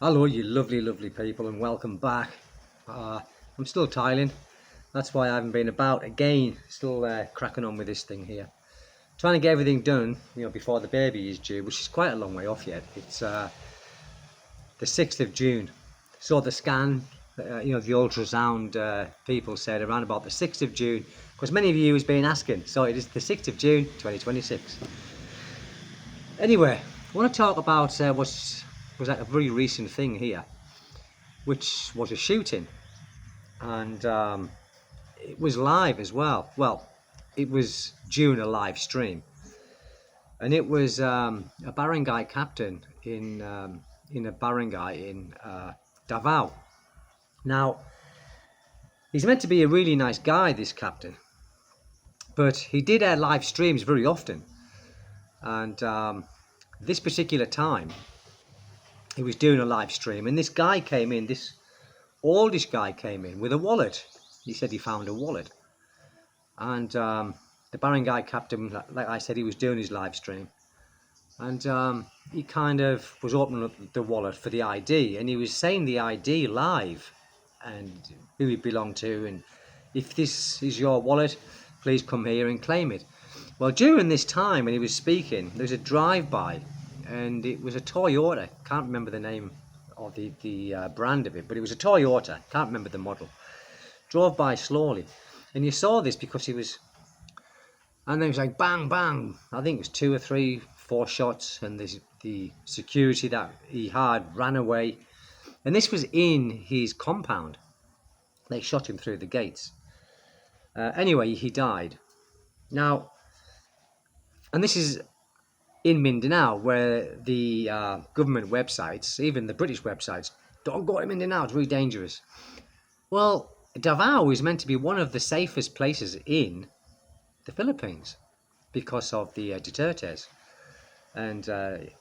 Hello, you lovely people, and welcome back. I'm still tiling. That's why I haven't been about again. Still cracking on with this thing here. Trying to get everything done, before the baby is due, which is quite a long way off yet. It's the 6th of June. Saw the scan, the ultrasound people said around about the 6th of June, because many of you has been asking. So it is the 6th of June, 2026. Anyway, I want to talk about was like a very recent thing here, which was a shooting, and it was live as well. Well, it was during a live stream, and it was a barangay captain in a barangay in Davao. Now, he's meant to be a really nice guy, this captain, but he did live streams very often, and this particular time he was doing a live stream, and this guy came in, this oldish guy came in with a wallet. He said he found a wallet, and the barangay captain, like I said, he was doing his live stream, and he kind of was opening up the wallet for the ID, and he was saying the ID live and who it belonged to, and if this is your wallet, please come here and claim it. Well, during this time when he was speaking, there was a drive-by, and it was a Toyota. Can't remember the name or the brand of it, but it was a Toyota. Can't remember the model. Drove by slowly, and you saw this because he was, and then it was like bang bang. I think it was 2 or 3, 4 shots, and the security that he had ran away, and this was in his compound. They shot him through the gates. Anyway, he died. Now, and this is in Mindanao, where the government websites, even the British websites, don't go to Mindanao, it's really dangerous. Well, Davao is meant to be one of the safest places in the Philippines because of the Dutertes. And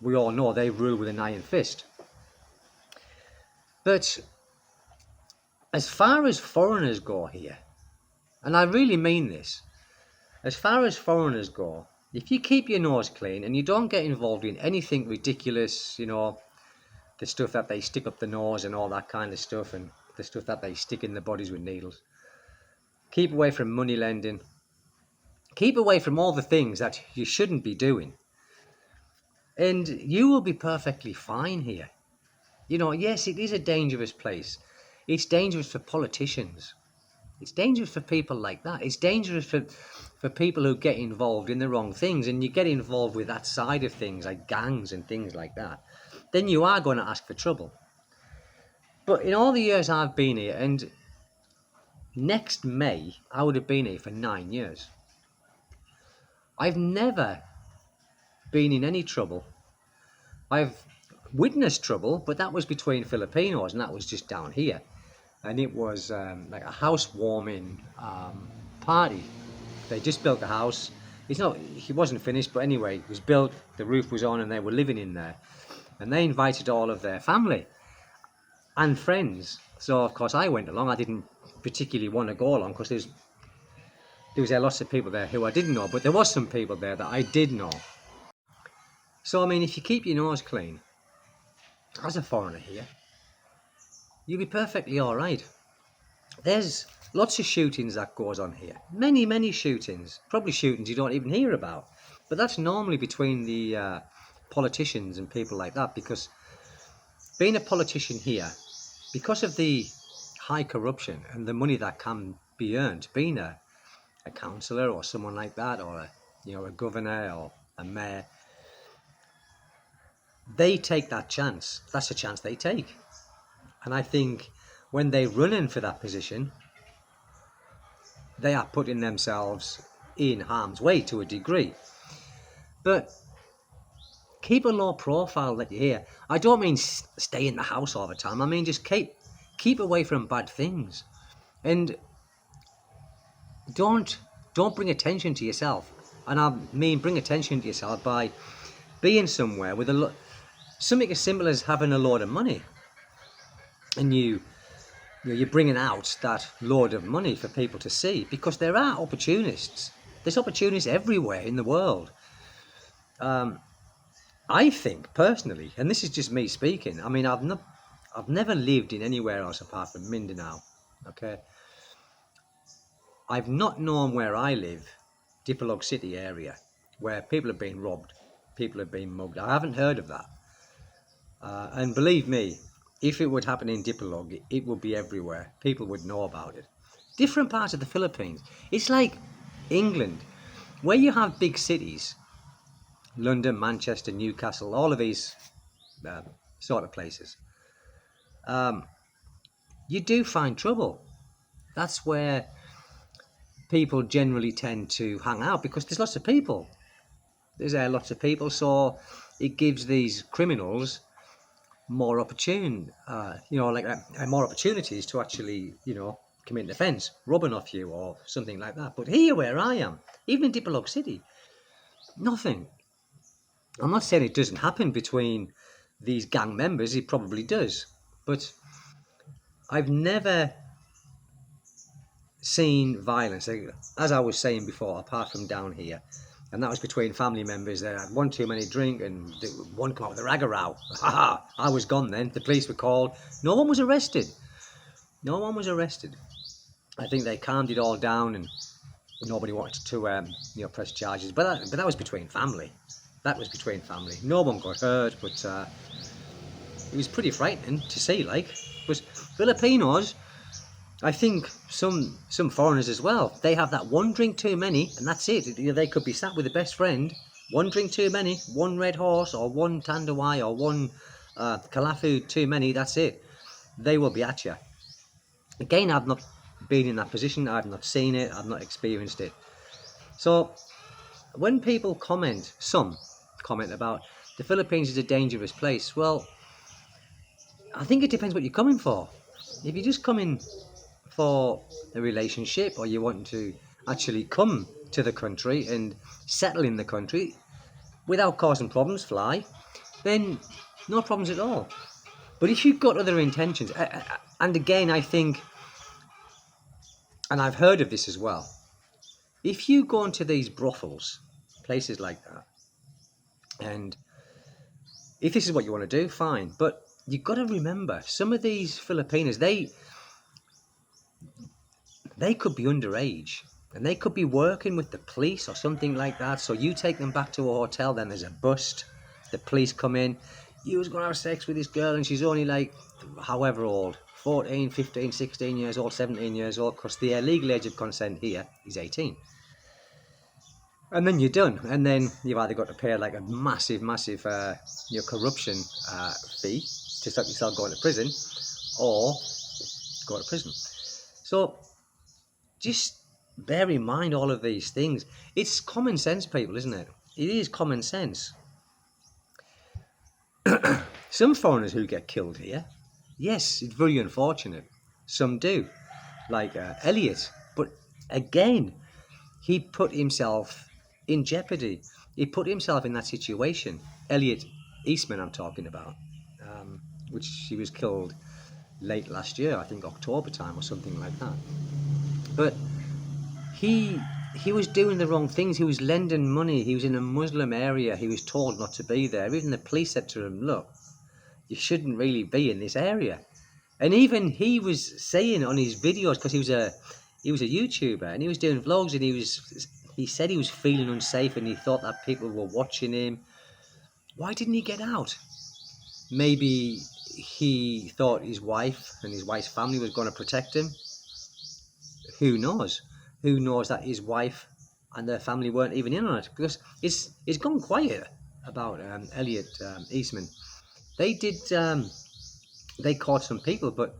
we all know they rule with an iron fist. But as far as foreigners go here, and I really mean this, as far as foreigners go, if you keep your nose clean and you don't get involved in anything ridiculous, the stuff that they stick up the nose and all that kind of stuff, and the stuff that they stick in the bodies with needles, keep away from money lending, keep away from all the things that you shouldn't be doing, and you will be perfectly fine here. Yes, it is a dangerous place. It's dangerous for politicians. It's dangerous for people like that. It's dangerous for people who get involved in the wrong things, and you get involved with that side of things, like gangs and things like that, then you are going to ask for trouble. But in all the years I've been here, and next May I would have been here for 9 years, I've never been in any trouble. I've witnessed trouble, but that was between Filipinos, and that was just down here. And it was like a housewarming party. They just built the house. He wasn't finished, but anyway, it was built, the roof was on, and they were living in there. And they invited all of their family and friends. So, of course, I went along. I didn't particularly want to go along because there was lots of people there who I didn't know, but there was some people there that I did know. So, I mean, if you keep your nose clean, as a foreigner here, you'll be perfectly all right. There's lots of shootings that goes on here. Many shootings. Probably shootings you don't even hear about. But that's normally between the politicians and people like that, because being a politician here, because of the high corruption and the money that can be earned, being a councillor or someone like that, or a governor or a mayor, they take that chance. That's a chance they take. And I think when they're running for that position, they are putting themselves in harm's way to a degree. But keep a low profile that you hear. I don't mean stay in the house all the time. I mean just keep away from bad things, and don't bring attention to yourself. And I mean bring attention to yourself by being somewhere with something as simple as having a load of money, and you're bringing out that load of money for people to see, because there are opportunists. There's opportunities everywhere in the world. I think personally, and this is just me speaking, I mean, I've not I've never lived in anywhere else apart from Mindanao. Okay, I've not known where I live, Dipolog City area, where people have been robbed, people have been mugged. I haven't heard of that. And believe me, if it would happen in Dipolog, it would be everywhere. People would know about it. Different parts of the Philippines. It's like England, where you have big cities, London, Manchester, Newcastle, all of these uh, sort of places. You do find trouble. That's where people generally tend to hang out because there's lots of people. There's lots of people, so it gives these criminals more more opportunities to actually, commit an offence, robbing off you or something like that. But here, where I am, even in Dipolog City, nothing. I'm not saying it doesn't happen between these gang members. It probably does, but I've never seen violence, as I was saying before, apart from down here. And that was between family members that had one too many drink and one come out with a rag a row. I was gone then. The police were called. No one was arrested. No one was arrested. I think they calmed it all down and nobody wanted to press charges. But that was between family. That was between family. No one got hurt, but it was pretty frightening to see. But Filipinos, I think some foreigners as well, they have that one drink too many and that's it. They could be sat with a best friend, one drink too many, one red horse or one tandawai or one kalafu too many, that's it. They will be at you. Again, I've not been in that position, I've not seen it, I've not experienced it. So when people some comment about the Philippines is a dangerous place, well, I think it depends what you're coming for. If you're just coming for a relationship or you want to actually come to the country and settle in the country without causing problems, then no problems at all. But if you've got other intentions, and again, I think, and I've heard of this as well, if you go into these brothels, places like that, and if this is what you want to do, fine, but you've got to remember, some of these Filipinos, they could be underage and they could be working with the police or something like that. So you take them back to a hotel, then there's a bust, the police come in, you was going to have sex with this girl and she's only like however old, 14, 15, 16 years old, 17 years old, because the legal age of consent here is 18. And then you're done, and then you've either got to pay like a massive corruption fee to stop yourself going to prison, or go to prison. So just bear in mind all of these things. It's common sense, people, isn't it? It is common sense. Some foreigners who get killed here, yes, it's very unfortunate. Some do, like Elliot. But again, he put himself in jeopardy. He put himself in that situation. Elliot Eastman, I'm talking about, which he was killed late last year, I think October time or something like that. But he was doing the wrong things. He was lending money. He was in a Muslim area. He was told not to be there. Even the police said to him, look, you shouldn't really be in this area. And even he was saying on his videos, because he was a YouTuber and he was doing vlogs, and he said he was feeling unsafe and he thought that people were watching him. Why didn't he get out? Maybe he thought his wife and his wife's family was going to protect him. Who knows? Who knows that his wife and their family weren't even in on it? Because it's gone quiet about Elliot Eastman. They did, they caught some people, but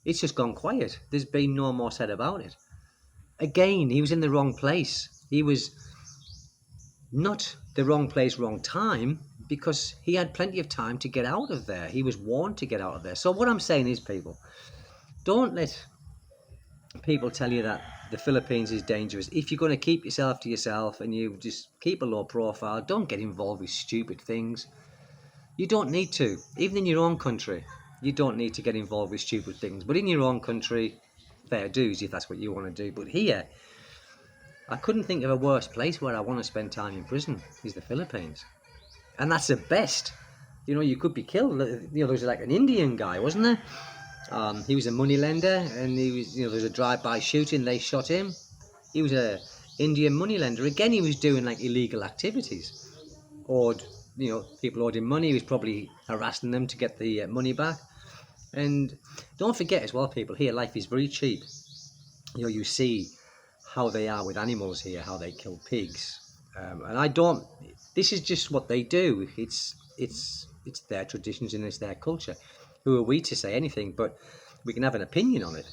it's just gone quiet. There's been no more said about it. Again, he was in the wrong place. He was not the wrong place, wrong time, because he had plenty of time to get out of there. He was warned to get out of there. So what I'm saying is, people, don't let people tell you that the Philippines is dangerous. If you're going to keep yourself to yourself and you just keep a low profile, don't get involved with stupid things. You don't need to. Even in your own country, you don't need to get involved with stupid things. But in your own country, fair dues if that's what you want to do. But here, I couldn't think of a worse place where I want to spend time in prison is the Philippines. And that's the best You know, you could be killed. There was like an Indian guy, wasn't there? He was a money lender, and there was a drive-by shooting. They shot him. He was a Indian money lender. Again, he was doing like illegal activities. Owed, people owed him money. He was probably harassing them to get the money back. And don't forget as well, people, here life is very cheap. You see how they are with animals here, how they kill pigs. And I don't. This is just what they do. It's their traditions and it's their culture. Who are we to say anything? But we can have an opinion on it.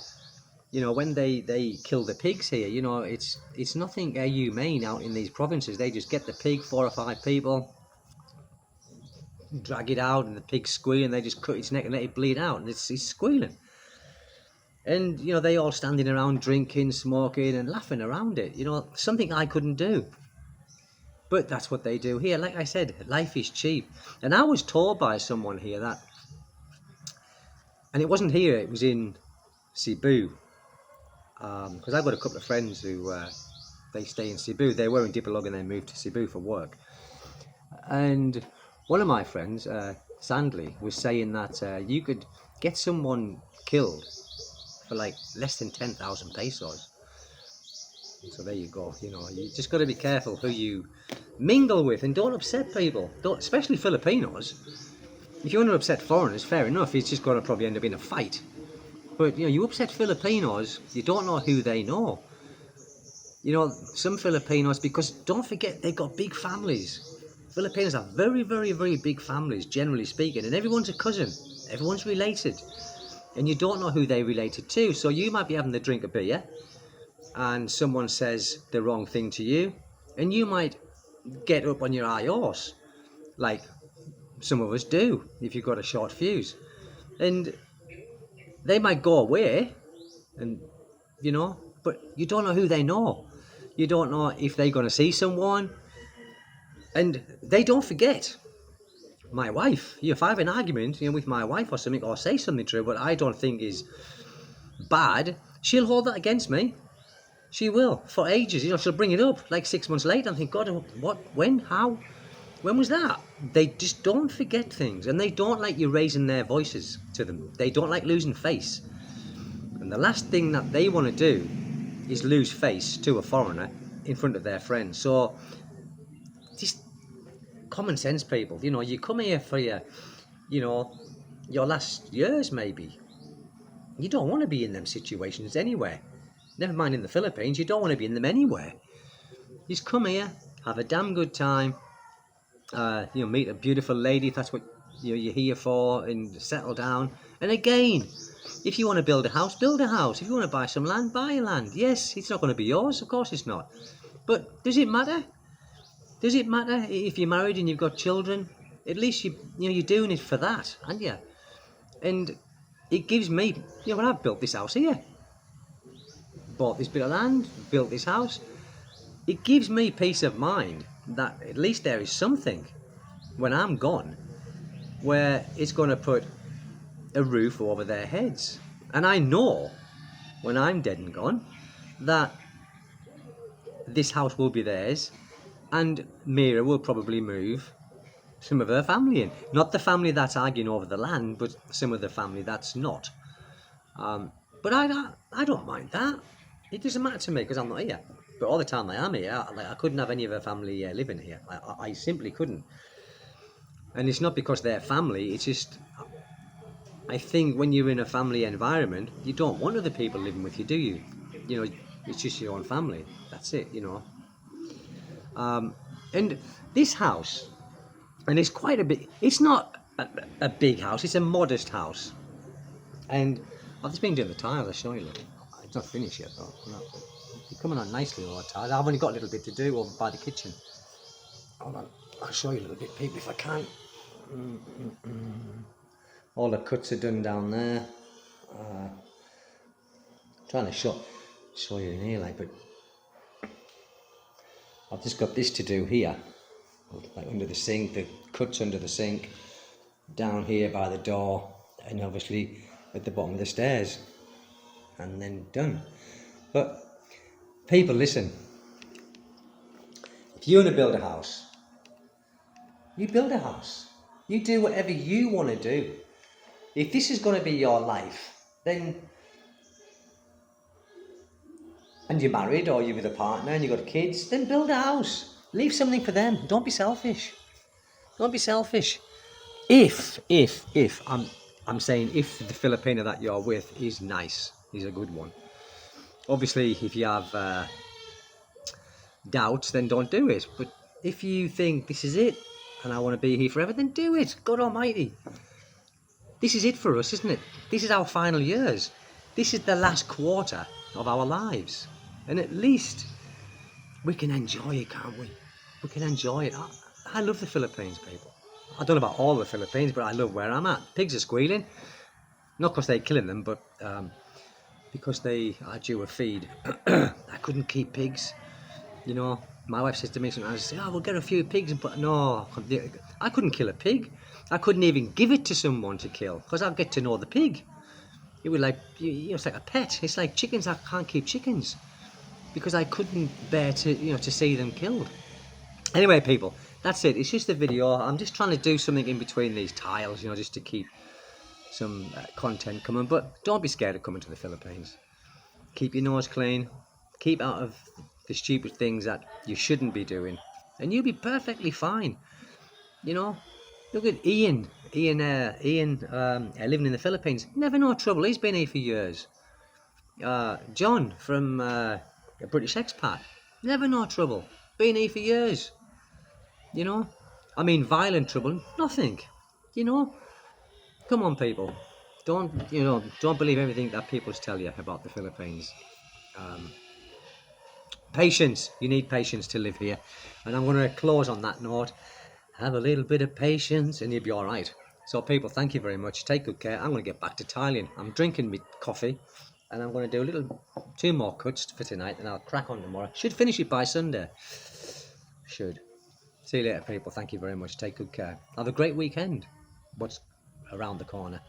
When they kill the pigs here, it's nothing humane out in these provinces. They just get the pig, 4 or 5 people, drag it out, and the pig squeal, and they just cut its neck and let it bleed out, and it's squealing. And they all standing around drinking, smoking, and laughing around it. Something I couldn't do. But that's what they do here. Like I said, life is cheap. And I was told by someone here that, and it wasn't here, it was in Cebu. Because I've got a couple of friends who they stay in Cebu. They were in Dipolog and they moved to Cebu for work. And one of my friends, Sandley, was saying that you could get someone killed for like less than 10,000 pesos. So there you go. You just got to be careful who you mingle with, and don't upset people. Especially Filipinos. If you want to upset foreigners, fair enough. It's just going to probably end up in a fight. But you upset Filipinos, you don't know who they know. Some Filipinos, because don't forget, they've got big families. Filipinos have very, very, very big families, generally speaking, and everyone's a cousin. Everyone's related. And you don't know who they related to. So you might be having a drink of beer, and someone says the wrong thing to you, and you might get up on your high horse, like some of us do, if you've got a short fuse. And they might go away, and but you don't know who they know. You don't know if they're going to see someone, and they don't forget. My wife, if I have an argument, with my wife or something, or say something to her, but I don't think is bad, she'll hold that against me. She will, for ages. She'll bring it up like 6 months later and think, God, what, when, how, when was that? They just don't forget things, and they don't like you raising their voices to them. They don't like losing face. And the last thing that they want to do is lose face to a foreigner in front of their friends. So, just common sense, people. You come here for your last years, maybe. You don't want to be in them situations anywhere. Never mind in the Philippines, you don't want to be in them anywhere. Just come here, have a damn good time, meet a beautiful lady if that's what you're here for, and settle down. And again, if you want to build a house, build a house. If you want to buy some land, buy land. Yes, it's not going to be yours, of course it's not. But does it matter? Does it matter if you're married and you've got children? At least you're doing it for that, aren't you? And it gives me, when I've built this house here, bought this bit of land, built this house, it gives me peace of mind that at least there is something when I'm gone where it's going to put a roof over their heads. And I know when I'm dead and gone that this house will be theirs, and Mira will probably move some of her family in. Not the family that's arguing over the land, but some of the family that's not. But I don't mind that. It doesn't matter to me because I'm not here. But all the time I am here, I couldn't have any of her family living here. I simply couldn't. And it's not because they're family, it's just, I think when you're in a family environment, you don't want other people living with you, do you? It's just your own family. That's it, And this house, and it's quite a bit, it's not a big house, it's a modest house. And I've just been doing the tiles, I'll show you a little. It's not finished yet though. They're coming on nicely, all the tiles. I've only got a little bit to do over by the kitchen. Hold on, I'll show you a little bit, people, if I can. All the cuts are done down there. Trying to show you in here, like, but I've just got this to do here, like under the sink, the cuts under the sink, down here by the door, and obviously at the bottom of the stairs, and then done. But people, listen, if you want to build a house, you build a house. You do whatever you want to do. If this is going to be your life, then, and you're married or you're with a partner and you've got kids, then build a house. Leave something for them. Don't be selfish. Don't be selfish. If I'm saying if the Filipino that you're with is nice, is a good one. Obviously, if you have doubts, then don't do it. But if you think this is it and I want to be here forever, then do it. God Almighty. This is it for us, isn't it? This is our final years. This is the last quarter of our lives. And at least we can enjoy it, can't we? We can enjoy it. I love the Philippines, people. I don't know about all the Philippines, but I love where I'm at. Pigs are squealing. Not because they're killing them, but because they are due a feed. I couldn't keep pigs. You know, my wife says to me sometimes, "Oh, we'll get a few pigs and put." No, I couldn't kill a pig. I couldn't even give it to someone to kill because I'd get to know the pig. It was like, it's like a pet. It's like chickens. I can't keep chickens because I couldn't bear to see them killed. Anyway, people, that's it. It's just a video. I'm just trying to do something in between these tiles, just to keep some content coming. But don't be scared of coming to the Philippines. Keep your nose clean. Keep out of the stupid things that you shouldn't be doing, and you'll be perfectly fine. Look at Ian. Ian, living in the Philippines, never no trouble. He's been here for years. John from a British expat, never no trouble. Been here for years. I mean, violent trouble, nothing. Come on, people. Don't believe everything that people tell you about the Philippines. Patience. You need patience to live here. And I'm going to close on that note. Have a little bit of patience and you'll be all right. So, people, thank you very much. Take good care. I'm going to get back to tiling. I'm drinking my coffee and I'm going to do two more cuts for tonight and I'll crack on tomorrow. Should finish it by Sunday. Should. See you later, people. Thank you very much. Take good care. Have a great weekend. What's around the corner?